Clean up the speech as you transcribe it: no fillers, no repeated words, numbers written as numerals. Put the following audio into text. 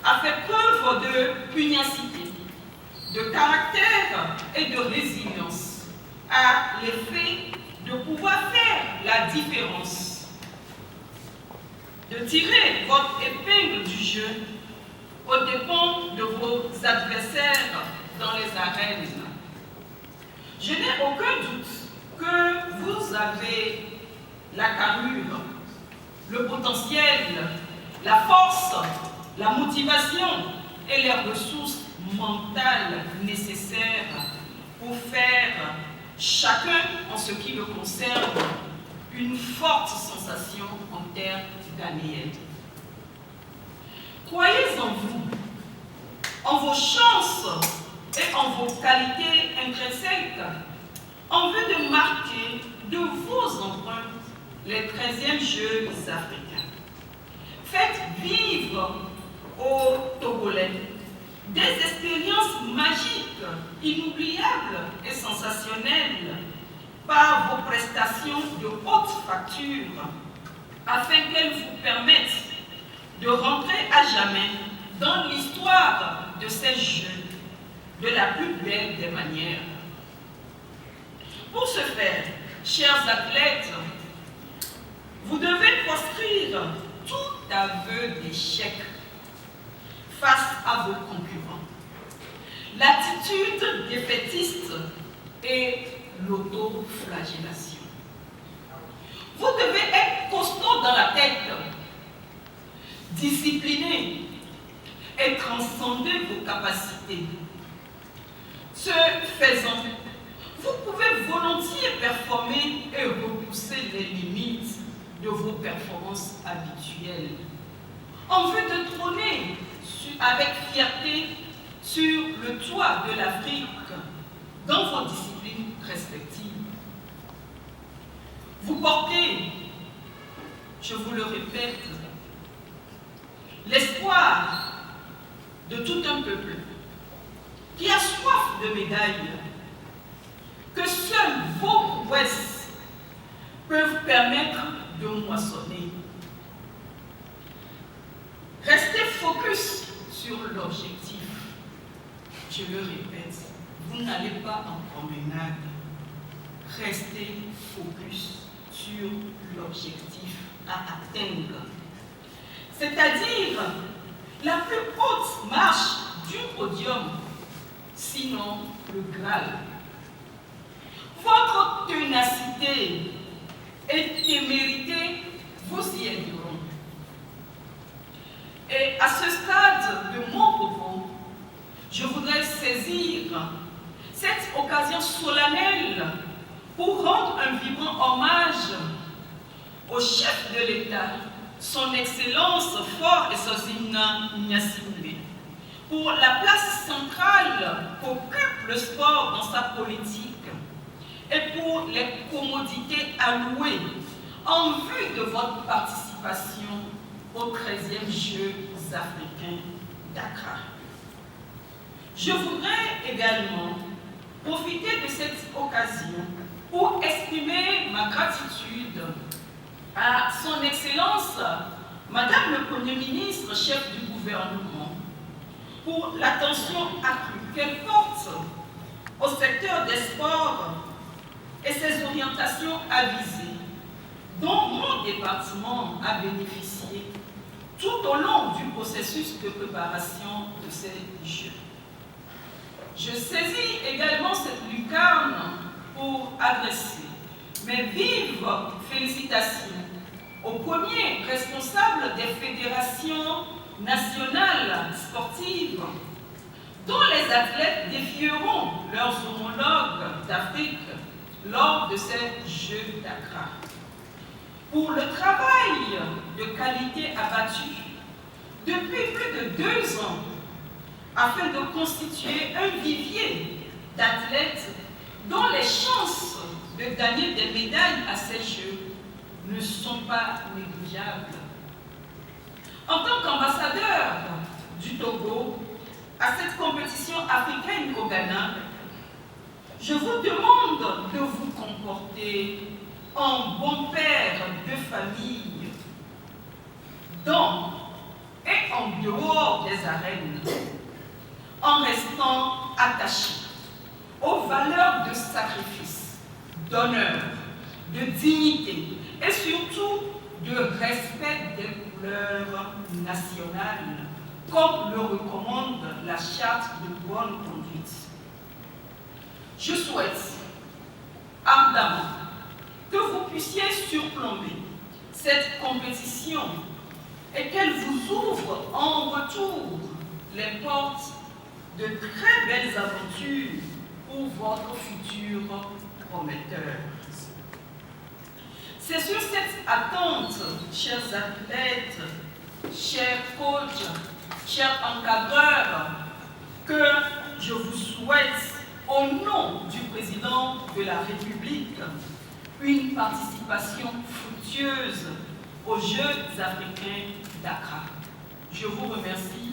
a fait preuve de pugnacité, de caractère et de résilience, à l'effet de pouvoir faire la différence, de tirer votre épingle du jeu aux dépens de vos adversaires dans les arènes. Je n'ai aucun doute que vous avez la carrure, le potentiel, la force, la motivation et les ressources mentales nécessaires pour faire, chacun en ce qui le concerne, une forte sensation en terre ghanéenne. Croyez en vous, en vos chances et en vos qualités intrinsèques, en vue de marquer de vos empreintes les 13e Jeux africains. Faites vivre aux Togolais des expériences magiques, inoubliables et sensationnelles par vos prestations de haute facture, afin qu'elles vous permettent de rentrer à jamais dans l'histoire de ces Jeux de la plus belle des manières. Pour ce faire, chers athlètes, vous devez proscrire tout aveu d'échec face à vos concurrents. L'attitude défaitiste et l'autoflagellation. Vous devez être costaud dans la tête, discipliné et transcender vos capacités. Ce faisant, vous pouvez volontiers performer et repousser les limites de vos performances habituelles, en vue de trôner avec fierté sur le toit de l'Afrique dans vos disciplines respectives. Vous portez, je vous le répète, l'espoir de tout un peuple qui a soif de médailles, que seules vos prouesses peuvent permettre de moissonner. Restez focus sur l'objectif. Je le répète, vous n'allez pas en promenade. Restez focus sur l'objectif à atteindre. C'est-à-dire la plus haute marche du podium, sinon le Graal. Votre ténacité et témérité vous y aideront. Et à ce stade de mon propos, je voudrais saisir cette occasion solennelle pour rendre un vibrant hommage au chef de l'État, son Excellence Faure Eswatini Gnassingbé, pour la place centrale qu'occupe le sport dans sa politique et pour les commodités allouées en vue de votre participation aux 13e Jeux africains d'Accra. Je voudrais également profiter de cette occasion pour exprimer ma gratitude à son Excellence, Madame le Premier ministre, chef du gouvernement, pour l'attention accrue qu'elle porte au secteur des sports et ses orientations avisées, dont mon département a bénéficié tout au long du processus de préparation de ces Jeux. Je saisis également cette lucarne pour adresser mes vives félicitations aux premiers responsables des fédérations nationales sportives, dont les athlètes défieront leurs homologues d'Afrique lors de ces Jeux d'Accra, pour le travail de qualité abattu depuis plus de 2 ans afin de constituer un vivier d'athlètes dont les chances de gagner des médailles à ces Jeux ne sont pas négligeables. En tant qu'ambassadeur du Togo à cette compétition africaine au Ghana, je vous demande de vous comporter en bon père de famille, dont et en dehors des arènes, en restant attachés aux valeurs de sacrifice, d'honneur, de dignité et surtout de respect des couleurs nationales, comme le recommande la charte de bonne conduite. Je souhaite ardemment que vous puissiez surplomber cette compétition et qu'elle vous ouvre en retour les portes de très belles aventures pour votre futur prometteur. C'est sur cette attente, chers athlètes, chers coachs, chers encadreurs, que je vous souhaite, au nom du président de la République, une participation fructueuse aux Jeux africains d'Accra. Je vous remercie.